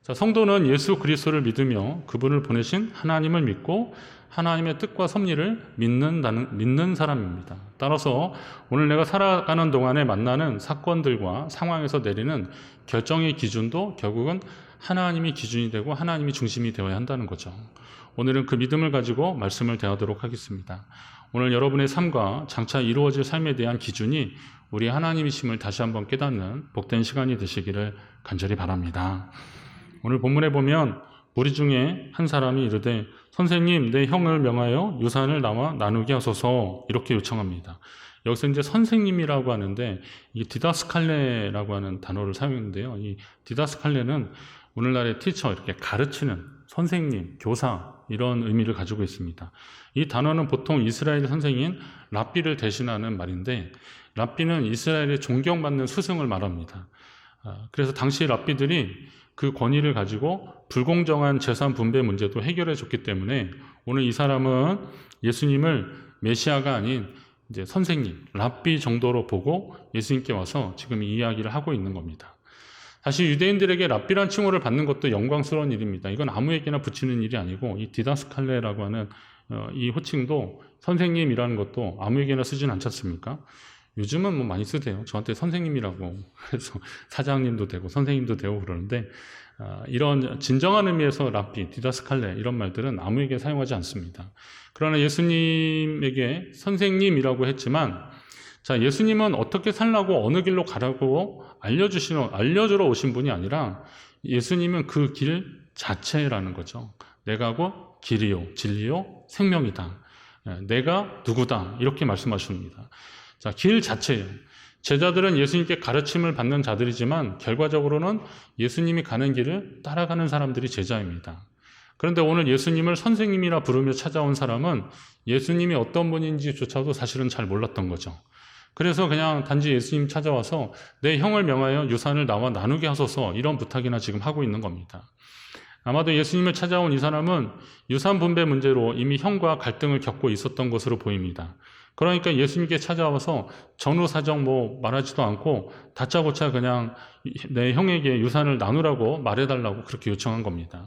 자, 성도는 예수 그리스도를 믿으며 그분을 보내신 하나님을 믿고 하나님의 뜻과 섭리를 믿는 사람입니다. 따라서 오늘 내가 살아가는 동안에 만나는 사건들과 상황에서 내리는 결정의 기준도 결국은 하나님이 기준이 되고 하나님이 중심이 되어야 한다는 거죠. 오늘은 그 믿음을 가지고 말씀을 대하도록 하겠습니다. 오늘 여러분의 삶과 장차 이루어질 삶에 대한 기준이 우리 하나님이심을 다시 한번 깨닫는 복된 시간이 되시기를 간절히 바랍니다. 오늘 본문에 보면 무리 중에 한 사람이 이르되 선생님 내 형을 명하여 유산을 나누게 하소서 이렇게 요청합니다. 여기서 이제 선생님이라고 하는데 이 디다스칼레라고 하는 단어를 사용했는데요. 이 디다스칼레는 오늘날의 티처 이렇게 가르치는 선생님, 교사 이런 의미를 가지고 있습니다. 이 단어는 보통 이스라엘 선생인 랍비를 대신하는 말인데 랍비는 이스라엘의 존경받는 스승을 말합니다. 그래서 당시 랍비들이 그 권위를 가지고 불공정한 재산 분배 문제도 해결해 줬기 때문에 오늘 이 사람은 예수님을 메시아가 아닌 이제 선생님, 랍비 정도로 보고 예수님께 와서 지금 이 이야기를 하고 있는 겁니다. 사실 유대인들에게 랍비란 칭호를 받는 것도 영광스러운 일입니다. 이건 아무에게나 붙이는 일이 아니고 이 디다스칼레라고 하는 이 호칭도 선생님이라는 것도 아무에게나 쓰진 않지 않습니까? 요즘은 뭐 많이 쓰세요. 저한테 선생님이라고 그래서 사장님도 되고 선생님도 되고 그러는데 이런 진정한 의미에서 랍비, 디다스칼레 이런 말들은 아무에게 사용하지 않습니다. 그러나 예수님에게 선생님이라고 했지만 자, 예수님은 어떻게 살라고 어느 길로 가라고 알려주러 오신 분이 아니라 예수님은 그 길 자체라는 거죠. 내가 곧 길이요, 진리요, 생명이다. 내가 누구다. 이렇게 말씀하십니다. 자, 길 자체예요. 제자들은 예수님께 가르침을 받는 자들이지만 결과적으로는 예수님이 가는 길을 따라가는 사람들이 제자입니다. 그런데 오늘 예수님을 선생님이라 부르며 찾아온 사람은 예수님이 어떤 분인지조차도 사실은 잘 몰랐던 거죠. 그래서 그냥 단지 예수님 찾아와서 내 형을 명하여 유산을 나와 나누게 하소서 이런 부탁이나 지금 하고 있는 겁니다. 아마도 예수님을 찾아온 이 사람은 유산 분배 문제로 이미 형과 갈등을 겪고 있었던 것으로 보입니다. 그러니까 예수님께 찾아와서 전후 사정 말하지도 않고 다짜고짜 그냥 내 형에게 유산을 나누라고 말해달라고 그렇게 요청한 겁니다.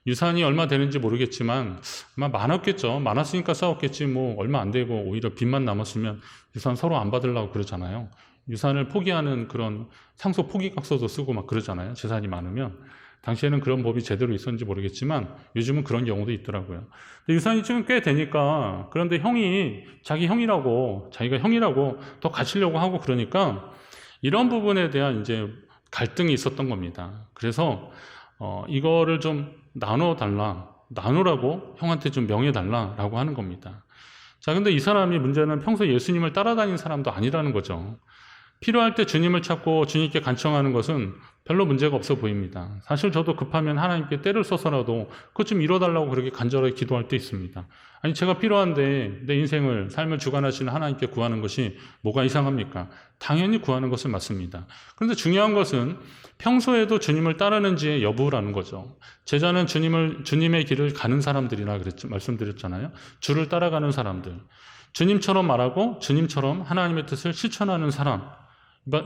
유산이 얼마 되는지 모르겠지만 아마 많았겠죠. 많았으니까 싸웠겠지 얼마 안 되고 오히려 빚만 남았으면 유산 서로 안 받으려고 그러잖아요. 유산을 포기하는 그런 상속 포기각서도 쓰고 막 그러잖아요. 재산이 많으면. 당시에는 그런 법이 제대로 있었는지 모르겠지만 요즘은 그런 경우도 있더라고요. 근데 유산이 지금 꽤 되니까 그런데 자기가 형이라고 더 갖추려고 하고 그러니까 이런 부분에 대한 이제 갈등이 있었던 겁니다. 그래서 이거를 좀 나누라고 형한테 좀 명해달라라고 하는 겁니다. 자, 근데 이 사람이 문제는 평소 예수님을 따라다니는 사람도 아니라는 거죠. 필요할 때 주님을 찾고 주님께 간청하는 것은 별로 문제가 없어 보입니다. 사실 저도 급하면 하나님께 때를 써서라도 그것 좀 이뤄달라고 그렇게 간절하게 기도할 때 있습니다. 아니 제가 필요한데 내 삶을 주관하시는 하나님께 구하는 것이 뭐가 이상합니까? 당연히 구하는 것은 맞습니다. 그런데 중요한 것은 평소에도 주님을 따르는지의 여부라는 거죠. 제자는 주님의 길을 가는 사람들이라 말씀드렸잖아요. 주를 따라가는 사람들. 주님처럼 말하고 주님처럼 하나님의 뜻을 실천하는 사람.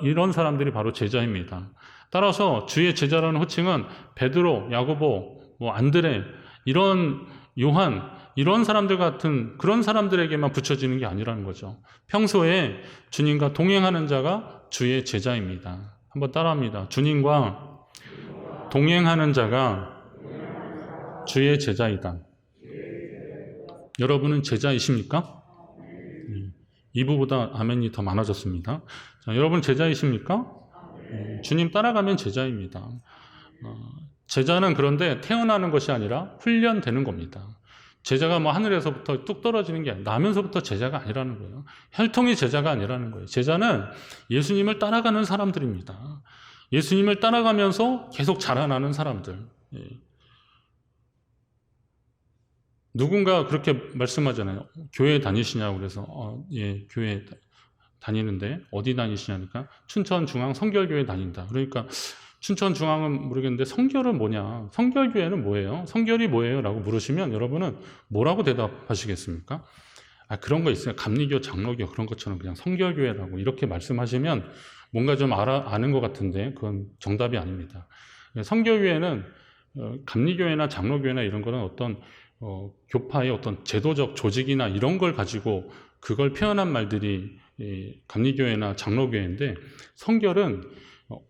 이런 사람들이 바로 제자입니다. 따라서 주의 제자라는 호칭은 베드로, 야고보, 안드레, 요한 이런 사람들 같은 그런 사람들에게만 붙여지는 게 아니라는 거죠. 평소에 주님과 동행하는 자가 주의 제자입니다. 한번 따라합니다. 주님과 동행하는 자가 주의 제자이다. 여러분은 제자이십니까? 2부보다 아멘이 더 많아졌습니다. 자, 여러분 제자이십니까? 주님 따라가면 제자입니다. 제자는 그런데 태어나는 것이 아니라 훈련되는 겁니다. 제자가 하늘에서부터 뚝 떨어지는 게 아니라 나면서부터 제자가 아니라는 거예요. 혈통이 제자가 아니라는 거예요. 제자는 예수님을 따라가는 사람들입니다. 예수님을 따라가면서 계속 자라나는 사람들. 누군가 그렇게 말씀하잖아요. 교회 다니시냐고 그래서 교회 다니는데 어디 다니시냐니까 춘천중앙 성결교회 다닌다. 그러니까 춘천중앙은 모르겠는데 성결은 뭐냐? 성결교회는 뭐예요? 성결이 뭐예요? 라고 물으시면 여러분은 뭐라고 대답하시겠습니까? 그런 거 있어요. 감리교, 장로교 그런 것처럼 그냥 성결교회라고 이렇게 말씀하시면 뭔가 좀 아는 것 같은데 그건 정답이 아닙니다. 성결교회는 감리교회나 장로교회나 이런 거는 어떤 교파의 어떤 제도적 조직이나 이런 걸 가지고 그걸 표현한 말들이 감리교회나 장로교회인데, 성결은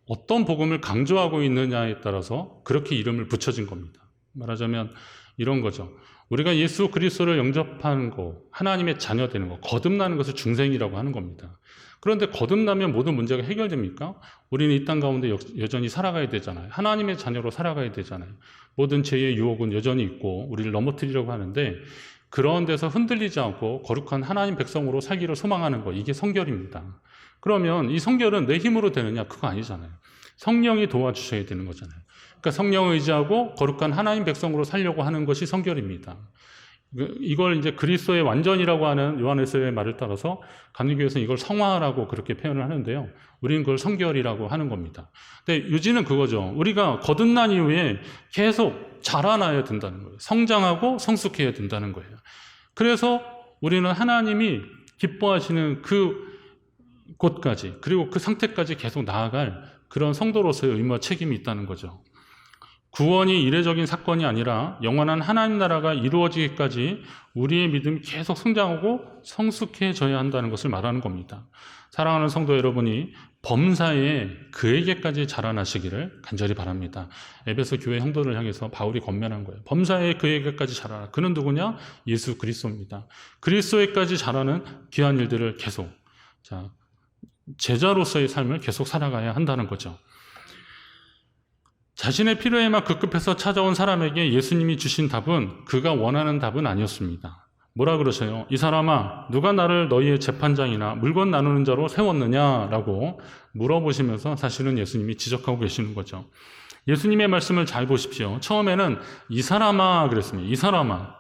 어떤 복음을 강조하고 있느냐에 따라서 그렇게 이름을 붙여진 겁니다. 말하자면 이런 거죠. 우리가 예수 그리스도를 영접한 거, 하나님의 자녀 되는 거, 거듭나는 것을 중생이라고 하는 겁니다. 그런데 거듭나면 모든 문제가 해결됩니까? 우리는 이 땅 가운데 여전히 살아가야 되잖아요. 하나님의 자녀로 살아가야 되잖아요. 모든 죄의 유혹은 여전히 있고 우리를 넘어뜨리려고 하는데, 그런 데서 흔들리지 않고 거룩한 하나님 백성으로 살기를 소망하는 거, 이게 성결입니다. 그러면 이 성결은 내 힘으로 되느냐? 그거 아니잖아요. 성령이 도와주셔야 되는 거잖아요. 그러니까 성령을 의지하고 거룩한 하나님 백성으로 살려고 하는 것이 성결입니다. 이걸 이제 그리스도의 완전이라고 하는 요한일서의 말을 따라서 감리교에서는 이걸 성화라고 그렇게 표현을 하는데요. 우리는 그걸 성결이라고 하는 겁니다. 근데 유지는 그거죠. 우리가 거듭난 이후에 계속 자라나야 된다는 거예요. 성장하고 성숙해야 된다는 거예요. 그래서 우리는 하나님이 기뻐하시는 그 곳까지, 그리고 그 상태까지 계속 나아갈 그런 성도로서의 의무와 책임이 있다는 거죠. 구원이 이례적인 사건이 아니라 영원한 하나님 나라가 이루어지기까지 우리의 믿음이 계속 성장하고 성숙해져야 한다는 것을 말하는 겁니다. 사랑하는 성도 여러분이 범사에 그에게까지 자라나시기를 간절히 바랍니다. 에베소 교회 형도를 향해서 바울이 권면한 거예요. 범사에 그에게까지 자라라. 그는 누구냐? 예수 그리스도입니다. 그리스도에까지 자라는 귀한 일들을 계속, 제자로서의 삶을 계속 살아가야 한다는 거죠. 자신의 필요에만 급급해서 찾아온 사람에게 예수님이 주신 답은 그가 원하는 답은 아니었습니다. 뭐라 그러세요? 이 사람아, 누가 나를 너희의 재판장이나 물건 나누는 자로 세웠느냐라고 물어보시면서 사실은 예수님이 지적하고 계시는 거죠. 예수님의 말씀을 잘 보십시오. 처음에는 이 사람아 그랬습니다. 이 사람아.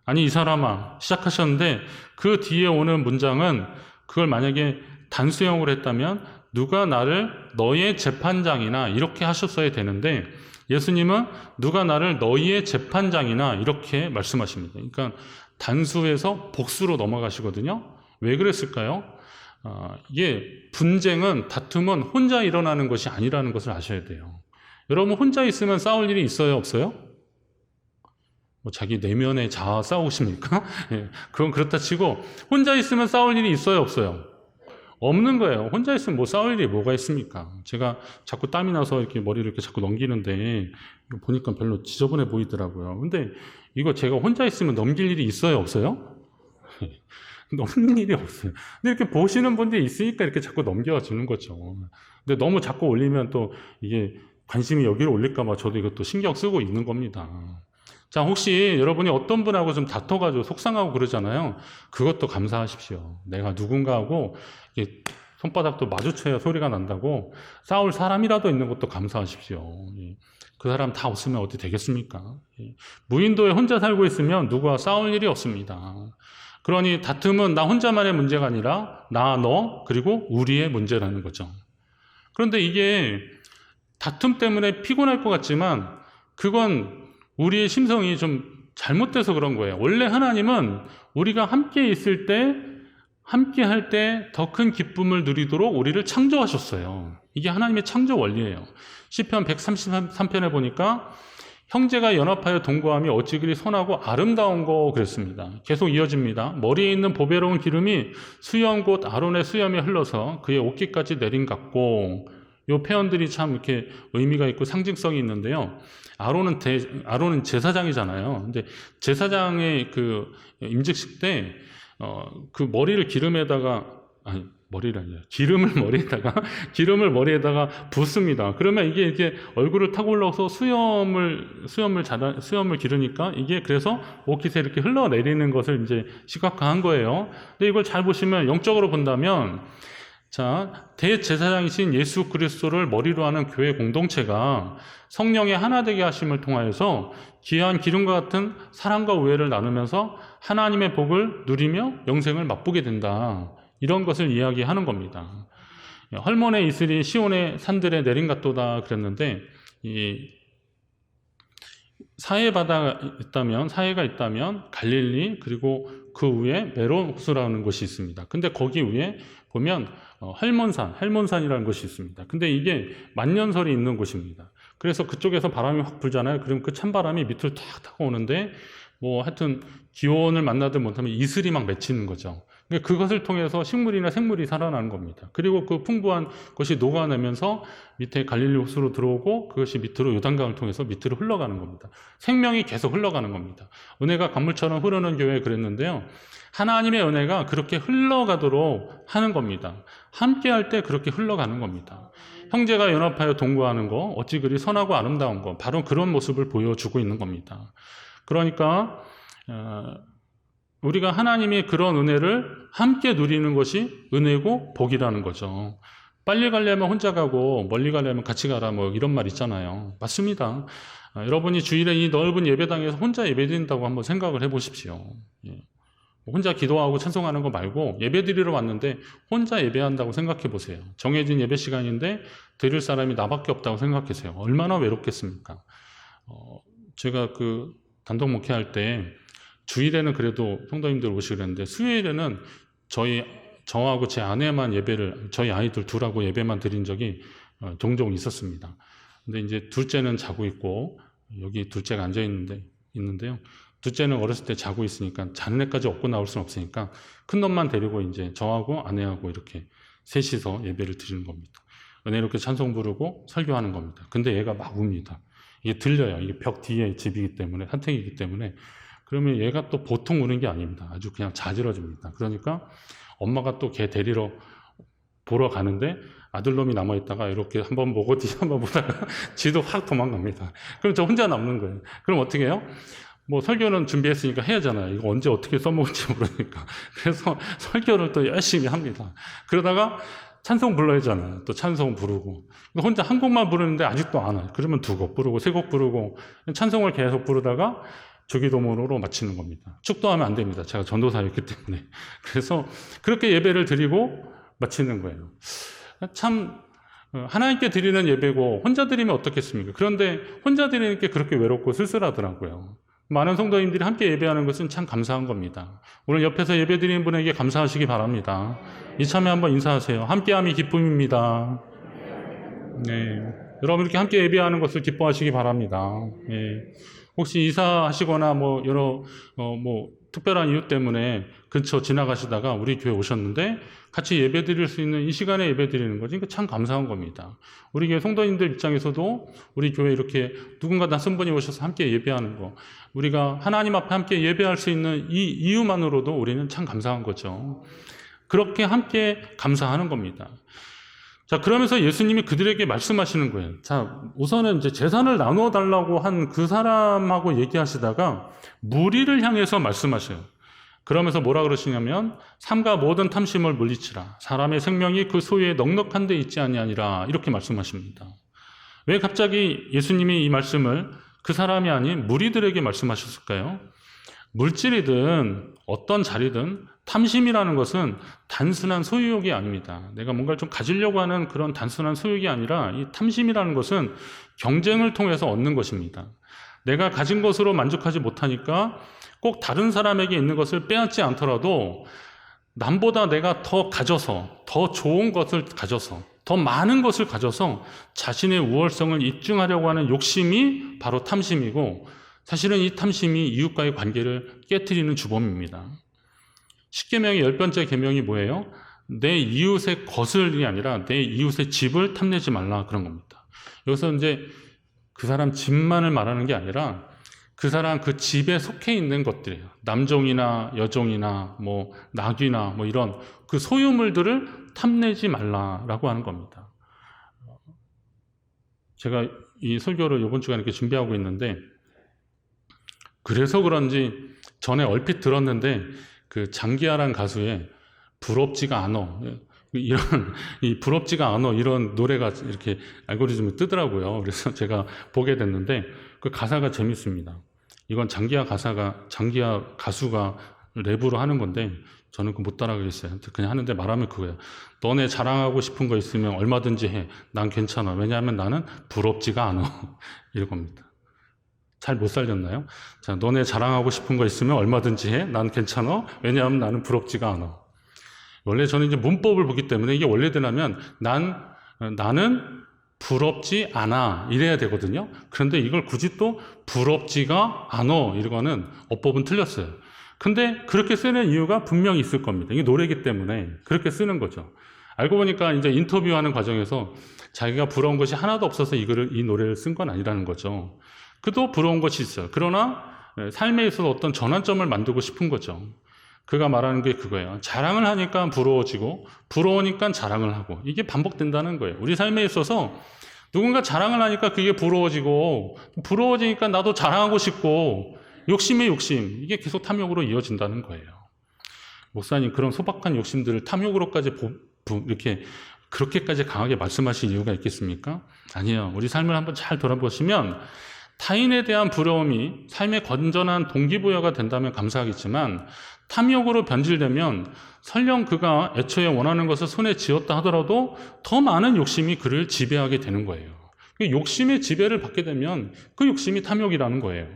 아니, 이 사람아 시작하셨는데, 그 뒤에 오는 문장은 그걸 만약에 단수형으로 했다면 누가 나를 너희의 재판장이나 이렇게 하셨어야 되는데, 예수님은 누가 나를 너희의 재판장이나 이렇게 말씀하십니다. 그러니까 단수에서 복수로 넘어가시거든요. 왜 그랬을까요? 이게 분쟁은, 다툼은 혼자 일어나는 것이 아니라는 것을 아셔야 돼요. 여러분, 혼자 있으면 싸울 일이 있어요, 없어요? 자기 내면의 자아 싸우십니까? 예, 그건 그렇다 치고, 혼자 있으면 싸울 일이 있어요, 없어요? 없는 거예요. 혼자 있으면 뭐 싸울 일이 뭐가 있습니까? 제가 자꾸 땀이 나서 이렇게 머리를 이렇게 자꾸 넘기는데, 이거 보니까 별로 지저분해 보이더라고요. 근데 이거 제가 혼자 있으면 넘길 일이 있어요, 없어요? 넘는 일이 없어요. 근데 이렇게 보시는 분들이 있으니까 이렇게 자꾸 넘겨주는 거죠. 근데 너무 자꾸 올리면 또 이게 관심이 여기로 올릴까봐 저도 이것도 신경 쓰고 있는 겁니다. 자, 혹시 여러분이 어떤 분하고 좀 다퉈가지고 속상하고 그러잖아요. 그것도 감사하십시오. 내가 누군가하고 손바닥도 마주쳐야 소리가 난다고 싸울 사람이라도 있는 것도 감사하십시오. 그 사람 다 없으면 어디 되겠습니까? 무인도에 혼자 살고 있으면 누구와 싸울 일이 없습니다. 그러니 다툼은 나 혼자만의 문제가 아니라 나, 너, 그리고 우리의 문제라는 거죠. 그런데 이게 다툼 때문에 피곤할 것 같지만 그건 우리의 심성이 좀 잘못돼서 그런 거예요. 원래 하나님은 우리가 함께 있을 때, 함께 할 때 더 큰 기쁨을 누리도록 우리를 창조하셨어요. 이게 하나님의 창조 원리예요. 시편 133편에 보니까 형제가 연합하여 동거함이 어찌 그리 선하고 아름다운 거 그랬습니다. 계속 이어집니다. 머리에 있는 보배로운 기름이 수염 곧 아론의 수염에 흘러서 그의 옷깃까지 내린 같고, 이 표현들이 참 이렇게 의미가 있고 상징성이 있는데요. 아론은 제사장이잖아요. 근데 제사장의 그 임직식 때 그 머리를 기름에다가, 아니 머리를 아니라 기름을 머리에다가 붓습니다. 그러면 이게 이렇게 얼굴을 타고 올라와서 수염을 기르니까 이게 그래서 옷깃에 이렇게 흘러내리는 것을 이제 시각화한 거예요. 근데 이걸 잘 보시면 영적으로 본다면, 자, 대제사장이신 예수 그리스도를 머리로 하는 교회 공동체가 성령의 하나 되게 하심을 통하여서 귀한 기름과 같은 사랑과 우애를 나누면서 하나님의 복을 누리며 영생을 맛보게 된다. 이런 것을 이야기하는 겁니다. 헐몬의 이슬이 시온의 산들에 내린 같도다 그랬는데, 이 사해가 있다면 갈릴리, 그리고 그 위에 메로스라는 곳이 있습니다. 근데 거기 위에 보면 헬몬산이라는 곳이 있습니다. 근데 이게 만년설이 있는 곳입니다. 그래서 그쪽에서 바람이 확 불잖아요. 그럼 그 찬바람이 밑으로 탁 타고 오는데 뭐 하여튼 기온을 만나든 못하면 이슬이 막 맺히는 거죠. 그러니까 그것을 통해서 식물이나 생물이 살아나는 겁니다. 그리고 그 풍부한 것이 녹아내면서 밑에 갈릴리 호수로 들어오고 그것이 밑으로 요단강을 통해서 밑으로 흘러가는 겁니다. 생명이 계속 흘러가는 겁니다. 은혜가 강물처럼 흐르는 교회에 그랬는데요. 하나님의 은혜가 그렇게 흘러가도록 하는 겁니다. 함께 할 때 그렇게 흘러가는 겁니다. 형제가 연합하여 동거하는 거, 어찌 그리 선하고 아름다운 거, 바로 그런 모습을 보여주고 있는 겁니다. 그러니까 우리가 하나님의 그런 은혜를 함께 누리는 것이 은혜고 복이라는 거죠. 빨리 가려면 혼자 가고 멀리 가려면 같이 가라 뭐 이런 말 있잖아요. 맞습니다. 여러분이 주일에 이 넓은 예배당에서 혼자 예배드린다고 한번 생각을 해보십시오. 혼자 기도하고 찬송하는 거 말고 예배드리러 왔는데 혼자 예배한다고 생각해 보세요. 정해진 예배 시간인데 드릴 사람이 나밖에 없다고 생각하세요. 얼마나 외롭겠습니까? 제가 그 단독 목회할 때 주일에는 그래도 성도님들 오시고 그랬는데 수요일에는 저하고 제 아내만 예배를, 저희 아이들 둘하고 예배만 드린 적이 종종 있었습니다. 근데 이제 둘째는 자고 있고 여기 둘째가 앉아 있는데요. 둘째는 어렸을 때 자고 있으니까 자는 애까지 업고 나올 수는 없으니까 큰 놈만 데리고 이제 저하고 아내하고 이렇게 셋이서 예배를 드리는 겁니다. 은혜롭게 찬송 부르고 설교하는 겁니다. 근데 얘가 막 웁니다. 이게 들려요. 이게 벽 뒤에 집이기 때문에, 산택이기 때문에. 그러면 얘가 또 보통 우는 게 아닙니다. 아주 그냥 자지러집니다. 그러니까 엄마가 또 걔 데리러 보러 가는데 아들놈이 남아있다가 이렇게 한번 보고 뒤 한번 보다가 지도 확 도망갑니다. 그럼 저 혼자 남는 거예요. 그럼 어떻게 해요? 뭐 설교는 준비했으니까 해야잖아요. 이거 언제 어떻게 써먹을지 모르니까. 그래서 설교를 또 열심히 합니다. 그러다가 찬송 불러야 하잖아요. 또 찬송 부르고. 혼자 한 곡만 부르는데 아직도 안 와요. 그러면 두 곡 부르고 세 곡 부르고 찬송을 계속 부르다가 주기도문으로 마치는 겁니다. 축도하면 안 됩니다. 제가 전도사였기 때문에. 그래서 그렇게 예배를 드리고 마치는 거예요. 참 하나님께 드리는 예배고 혼자 드리면 어떻겠습니까? 그런데 혼자 드리는 게 그렇게 외롭고 쓸쓸하더라고요. 많은 성도님들이 함께 예배하는 것은 참 감사한 겁니다. 오늘 옆에서 예배 드리는 분에게 감사하시기 바랍니다. 이참에 한번 인사하세요. 함께함이 기쁨입니다. 네, 여러분 이렇게 함께 예배하는 것을 기뻐하시기 바랍니다. 네. 혹시 이사하시거나 뭐 여러 특별한 이유 때문에 근처 지나가시다가 우리 교회 오셨는데 같이 예배 드릴 수 있는 이 시간에 예배 드리는 거지. 그러니까 참 감사한 겁니다. 우리 교회 성도님들 입장에서도 우리 교회 이렇게 누군가 낯선 분이 오셔서 함께 예배하는 거, 우리가 하나님 앞에 함께 예배할 수 있는 이 이유만으로도 우리는 참 감사한 거죠. 그렇게 함께 감사하는 겁니다. 자, 그러면서 예수님이 그들에게 말씀하시는 거예요. 자, 우선은 이제 재산을 나누어 달라고 한 그 사람하고 얘기하시다가 무리를 향해서 말씀하셔요. 그러면서 뭐라 그러시냐면 삼가 모든 탐심을 물리치라. 사람의 생명이 그 소유에 넉넉한 데 있지 아니하니라. 이렇게 말씀하십니다. 왜 갑자기 예수님이 이 말씀을 그 사람이 아닌 무리들에게 말씀하셨을까요? 물질이든 어떤 자리든 탐심이라는 것은 단순한 소유욕이 아닙니다. 내가 뭔가를 좀 가지려고 하는 그런 단순한 소유욕이 아니라 이 탐심이라는 것은 경쟁을 통해서 얻는 것입니다. 내가 가진 것으로 만족하지 못하니까 꼭 다른 사람에게 있는 것을 빼앗지 않더라도 남보다 내가 더 가져서, 더 좋은 것을 가져서, 더 많은 것을 가져서 자신의 우월성을 입증하려고 하는 욕심이 바로 탐심이고, 사실은 이 탐심이 이웃과의 관계를 깨트리는 주범입니다. 십계명의 10번째 계명이 뭐예요? 내 이웃의 것을이 아니라 내 이웃의 집을 탐내지 말라, 그런 겁니다. 여기서 이제 그 사람 집만을 말하는 게 아니라 그 사람 그 집에 속해 있는 것들이에요. 남종이나 여종이나 뭐 낙이나 뭐 이런 그 소유물들을 탐내지 말라라고 하는 겁니다. 제가 이 설교를 이번 주간에 이렇게 준비하고 있는데, 그래서 그런지 전에 얼핏 들었는데 그 장기하란 가수의 부럽지가 않어, 이런 이 부럽지가 않어 이런 노래가 이렇게 알고리즘에 뜨더라고요. 그래서 제가 보게 됐는데 그 가사가 재밌습니다. 이건 장기하 가수가 랩으로 하는 건데 저는 그 못 따라가겠어요. 그냥 하는데 말하면 그거예요. 너네 자랑하고 싶은 거 있으면 얼마든지 해. 난 괜찮아. 왜냐하면 나는 부럽지가 않아. 이럴 겁니다. 잘 못 살렸나요? 자, 너네 자랑하고 싶은 거 있으면 얼마든지 해. 난 괜찮아. 왜냐하면 나는 부럽지가 않아. 원래 저는 이제 문법을 보기 때문에 이게 원래대로면 나는 부럽지 않아 이래야 되거든요. 그런데 이걸 굳이 또 부럽지가 않어 이거는 어법은 틀렸어요. 근데 그렇게 쓰는 이유가 분명히 있을 겁니다. 이게 노래기 때문에 그렇게 쓰는 거죠. 알고 보니까 이제 인터뷰하는 과정에서 자기가 부러운 것이 하나도 없어서 이 노래를 쓴 건 아니라는 거죠. 그도 부러운 것이 있어요. 그러나 삶에 있어서 어떤 전환점을 만들고 싶은 거죠. 그가 말하는 게 그거예요. 자랑을 하니까 부러워지고 부러우니까 자랑을 하고 이게 반복된다는 거예요. 우리 삶에 있어서 누군가 자랑을 하니까 그게 부러워지고 부러워지니까 나도 자랑하고 싶고 욕심의 욕심 이게 계속 탐욕으로 이어진다는 거예요. 목사님 그런 소박한 욕심들을 탐욕으로까지 이렇게 그렇게까지 강하게 말씀하실 이유가 있겠습니까? 아니에요. 우리 삶을 한번 잘 돌아보시면 타인에 대한 부러움이 삶의 건전한 동기부여가 된다면 감사하겠지만 탐욕으로 변질되면 설령 그가 애초에 원하는 것을 손에 쥐었다 하더라도 더 많은 욕심이 그를 지배하게 되는 거예요. 욕심의 지배를 받게 되면 그 욕심이 탐욕이라는 거예요.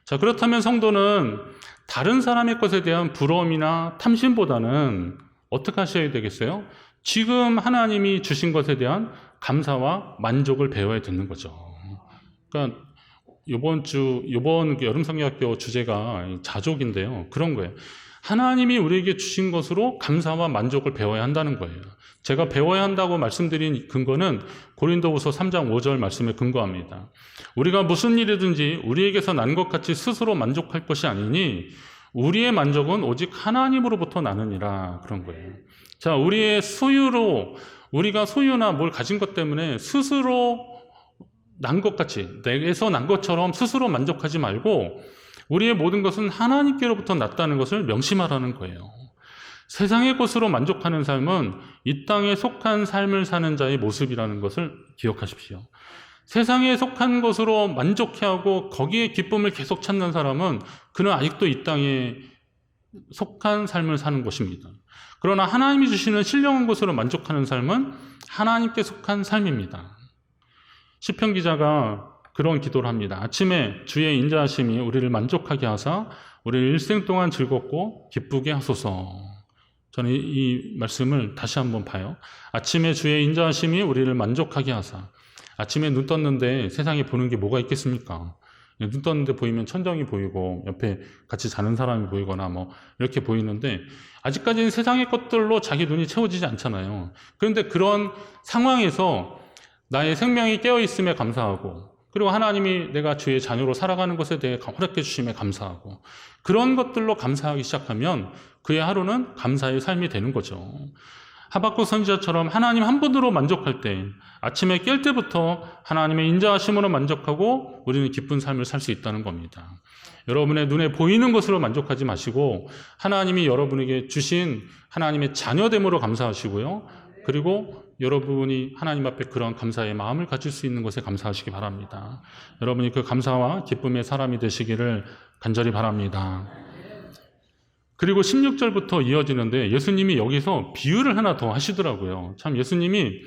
자, 그렇다면 성도는 다른 사람의 것에 대한 부러움이나 탐심보다는 어떻게 하셔야 되겠어요? 지금 하나님이 주신 것에 대한 감사와 만족을 배워야 되는 거죠. 그러니까 이번 여름 성경학교 주제가 자족인데요. 그런 거예요. 하나님이 우리에게 주신 것으로 감사와 만족을 배워야 한다는 거예요. 제가 배워야 한다고 말씀드린 근거는 고린도후서 3장 5절 말씀에 근거합니다. 우리가 무슨 일이든지 우리에게서 난 것 같이 스스로 만족할 것이 아니니 우리의 만족은 오직 하나님으로부터 나느니라 그런 거예요. 자, 우리의 소유로 우리가 소유나 뭘 가진 것 때문에 스스로 난 것 같이 내게서 난 것처럼 스스로 만족하지 말고 우리의 모든 것은 하나님께로부터 났다는 것을 명심하라는 거예요. 세상의 것으로 만족하는 삶은 이 땅에 속한 삶을 사는 자의 모습이라는 것을 기억하십시오. 세상에 속한 것으로 만족해하고 거기에 기쁨을 계속 찾는 사람은 그는 아직도 이 땅에 속한 삶을 사는 것입니다. 그러나 하나님이 주시는 신령한 것으로 만족하는 삶은 하나님께 속한 삶입니다. 시편 기자가 그런 기도를 합니다. 아침에 주의 인자하심이 우리를 만족하게 하사 우리를 일생 동안 즐겁고 기쁘게 하소서. 저는 이 말씀을 다시 한번 봐요. 아침에 주의 인자하심이 우리를 만족하게 하사. 아침에 눈 떴는데 세상에 보는 게 뭐가 있겠습니까? 눈 떴는데 보이면 천정이 보이고 옆에 같이 자는 사람이 보이거나 뭐 이렇게 보이는데 아직까지는 세상의 것들로 자기 눈이 채워지지 않잖아요. 그런데 그런 상황에서 나의 생명이 깨어있음에 감사하고 그리고 하나님이 내가 주의 자녀로 살아가는 것에 대해 허락해 주심에 감사하고 그런 것들로 감사하기 시작하면 그의 하루는 감사의 삶이 되는 거죠. 하박국 선지자처럼 하나님 한 분으로 만족할 때 아침에 깰 때부터 하나님의 인자하심으로 만족하고 우리는 기쁜 삶을 살 수 있다는 겁니다. 여러분의 눈에 보이는 것으로 만족하지 마시고 하나님이 여러분에게 주신 하나님의 자녀됨으로 감사하시고요. 그리고 여러분이 하나님 앞에 그런 감사의 마음을 가질 수 있는 것에 감사하시기 바랍니다. 여러분이 그 감사와 기쁨의 사람이 되시기를 간절히 바랍니다. 그리고 16절부터 이어지는데 예수님이 여기서 비유를 하나 더 하시더라고요. 참 예수님이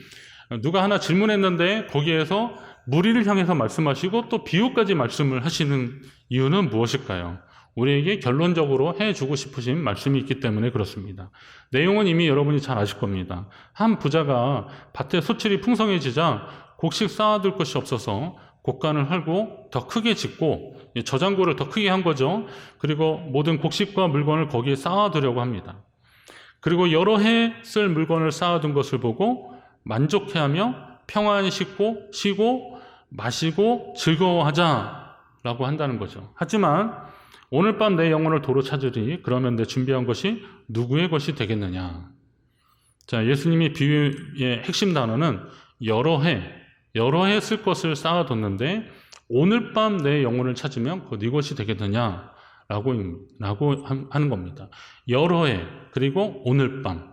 누가 하나 질문했는데 거기에서 무리를 향해서 말씀하시고 또 비유까지 말씀을 하시는 이유는 무엇일까요? 우리에게 결론적으로 해주고 싶으신 말씀이 있기 때문에 그렇습니다. 내용은 이미 여러분이 잘 아실 겁니다. 한 부자가 밭에 소출이 풍성해지자 곡식 쌓아둘 것이 없어서 곡간을 헐고 더 크게 짓고 저장고를 더 크게 한 거죠. 그리고 모든 곡식과 물건을 거기에 쌓아두려고 합니다. 그리고 여러 해 쓸 물건을 쌓아둔 것을 보고 만족해하며 평안히 쉬고 마시고 즐거워하자라고 한다는 거죠. 하지만 오늘 밤 내 영혼을 도로 찾으리. 그러면 내 준비한 것이 누구의 것이 되겠느냐. 자, 예수님의 비유의 핵심 단어는 여러 해 쓸 것을 쌓아뒀는데 오늘 밤 내 영혼을 찾으면 그 네 것이 되겠느냐라고 하는 겁니다. 여러 해 그리고 오늘 밤.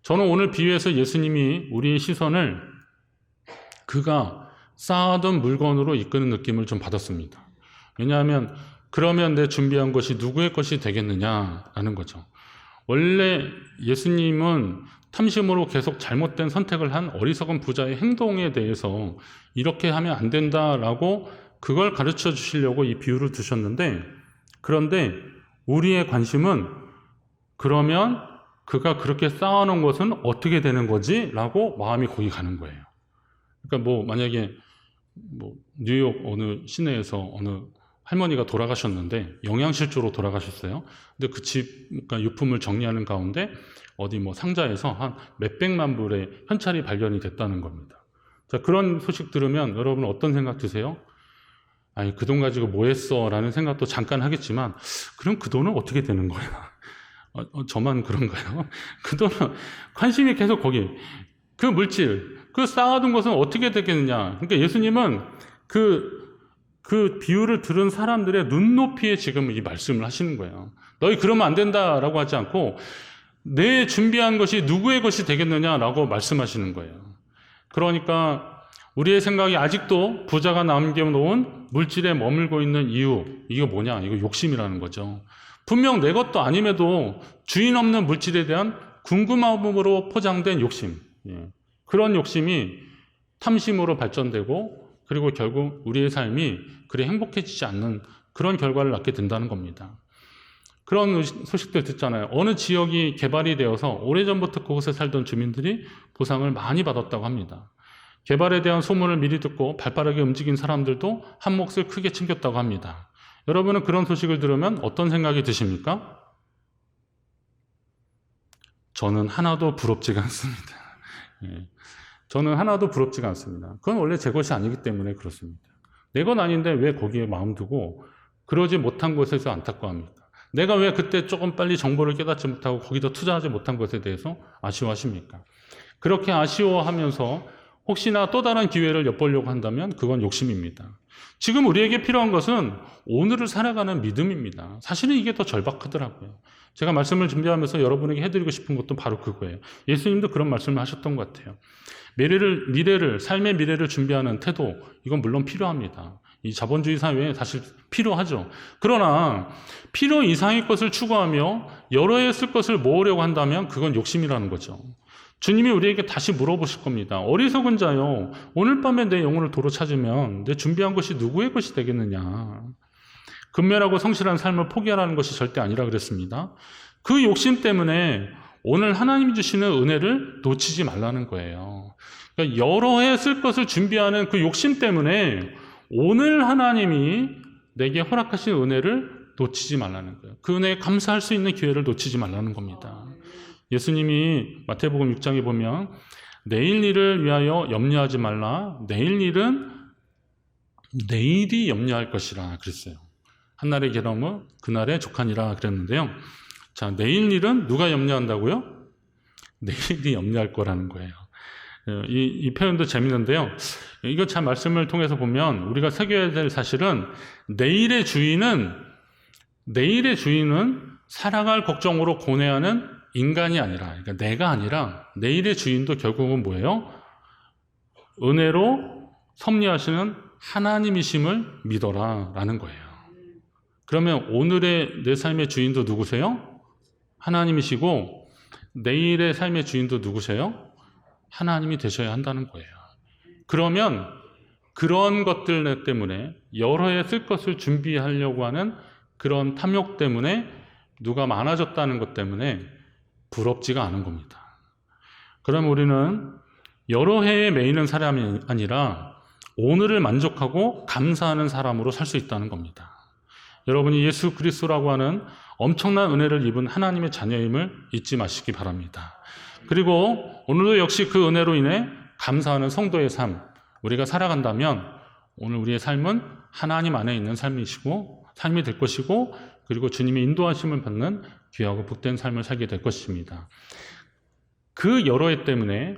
저는 오늘 비유에서 예수님이 우리의 시선을 그가 쌓아둔 물건으로 이끄는 느낌을 좀 받았습니다. 왜냐하면 그러면 내 준비한 것이 누구의 것이 되겠느냐라는 거죠. 원래 예수님은 탐심으로 계속 잘못된 선택을 한 어리석은 부자의 행동에 대해서 이렇게 하면 안 된다라고 그걸 가르쳐 주시려고 이 비유를 두셨는데 그런데 우리의 관심은 그러면 그가 그렇게 쌓아놓은 것은 어떻게 되는 거지? 라고 마음이 거기 가는 거예요. 그러니까 뭐 만약에 뭐 뉴욕 어느 시내에서 어느 할머니가 돌아가셨는데 영양실조로 돌아가셨어요. 근데 그 집 그러니까 유품을 정리하는 가운데 어디 뭐 상자에서 한 몇백만 불의 현찰이 발견이 됐다는 겁니다. 자, 그런 소식 들으면 여러분 어떤 생각 드세요? 아니, 그 돈 가지고 뭐 했어? 라는 생각도 잠깐 하겠지만, 그럼 그 돈은 어떻게 되는 거야? 저만 그런가요? 그 돈은 관심이 계속 거기. 그 물질, 그 쌓아둔 것은 어떻게 되겠느냐? 그러니까 예수님은 그 비유를 들은 사람들의 눈높이에 지금 이 말씀을 하시는 거예요. 너희 그러면 안 된다라고 하지 않고, 내 준비한 것이 누구의 것이 되겠느냐라고 말씀하시는 거예요. 그러니까 우리의 생각이 아직도 부자가 남겨놓은 물질에 머물고 있는 이유, 이거 뭐냐? 이거 욕심이라는 거죠. 분명 내 것도 아님에도 주인 없는 물질에 대한 궁금함으로 포장된 욕심. 그런 욕심이 탐심으로 발전되고, 그리고 결국 우리의 삶이 그리 행복해지지 않는 그런 결과를 낳게 된다는 겁니다. 그런 소식들 듣잖아요. 어느 지역이 개발이 되어서 오래전부터 그곳에 살던 주민들이 보상을 많이 받았다고 합니다. 개발에 대한 소문을 미리 듣고 발빠르게 움직인 사람들도 한 몫을 크게 챙겼다고 합니다. 여러분은 그런 소식을 들으면 어떤 생각이 드십니까? 저는 하나도 부럽지가 않습니다. 저는 하나도 부럽지가 않습니다. 그건 원래 제 것이 아니기 때문에 그렇습니다. 내 건 아닌데 왜 거기에 마음 두고 그러지 못한 것에서 안타까워합니까? 내가 왜 그때 조금 빨리 정보를 깨닫지 못하고 거기다 투자하지 못한 것에 대해서 아쉬워하십니까? 그렇게 아쉬워하면서 혹시나 또 다른 기회를 엿보려고 한다면 그건 욕심입니다. 지금 우리에게 필요한 것은 오늘을 살아가는 믿음입니다. 사실은 이게 더 절박하더라고요. 제가 말씀을 준비하면서 여러분에게 해드리고 싶은 것도 바로 그거예요. 예수님도 그런 말씀을 하셨던 것 같아요. 삶의 미래를 준비하는 태도, 이건 물론 필요합니다. 이 자본주의 사회에 사실 필요하죠. 그러나 필요 이상의 것을 추구하며 여러 해 쓸 것을 모으려고 한다면 그건 욕심이라는 거죠. 주님이 우리에게 다시 물어보실 겁니다. 어리석은 자요, 오늘 밤에 내 영혼을 도로 찾으면 내 준비한 것이 누구의 것이 되겠느냐. 근면하고 성실한 삶을 포기하라는 것이 절대 아니라 그랬습니다. 그 욕심 때문에 오늘 하나님이 주시는 은혜를 놓치지 말라는 거예요. 그러니까 여러 해 쓸 것을 준비하는 그 욕심 때문에 오늘 하나님이 내게 허락하신 은혜를 놓치지 말라는 거예요. 그 은혜에 감사할 수 있는 기회를 놓치지 말라는 겁니다. 예수님이 마태복음 6장에 보면 내일 일을 위하여 염려하지 말라. 내일 일은 내일이 염려할 것이라 그랬어요. 한날의 괴로움은 그날의 족하니라 그랬는데요. 자, 내일 일은 누가 염려한다고요? 내일이 염려할 거라는 거예요. 이 표현도 재밌는데요. 이거 참 말씀을 통해서 보면 우리가 새겨야 될 사실은 내일의 주인은 살아갈 걱정으로 고뇌하는 인간이 아니라, 그러니까 내가 아니라 내일의 주인도 결국은 뭐예요? 은혜로 섭리하시는 하나님이심을 믿어라 라는 거예요. 그러면 오늘의 내 삶의 주인도 누구세요? 하나님이시고 내일의 삶의 주인도 누구세요? 하나님이 되셔야 한다는 거예요. 그러면 그런 것들 때문에 여러 해 쓸 것을 준비하려고 하는 그런 탐욕 때문에 누가 많아졌다는 것 때문에 부럽지가 않은 겁니다. 그럼 우리는 여러 해에 매이는 사람이 아니라 오늘을 만족하고 감사하는 사람으로 살 수 있다는 겁니다. 여러분이 예수 그리스도라고 하는 엄청난 은혜를 입은 하나님의 자녀임을 잊지 마시기 바랍니다. 그리고 오늘도 역시 그 은혜로 인해 감사하는 성도의 삶, 우리가 살아간다면 오늘 우리의 삶은 하나님 안에 있는 삶이 될 것이고, 그리고 주님의 인도하심을 받는 귀하고 복된 삶을 살게 될 것입니다. 그 여러 해 때문에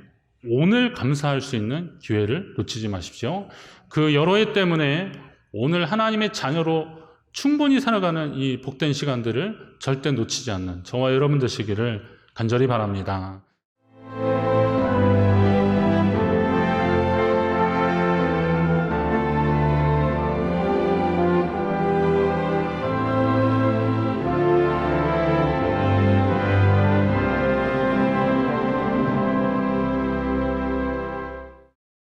오늘 감사할 수 있는 기회를 놓치지 마십시오. 그 여러 해 때문에 오늘 하나님의 자녀로 충분히 살아가는 이 복된 시간들을 절대 놓치지 않는 저와 여러분 되시기를 간절히 바랍니다.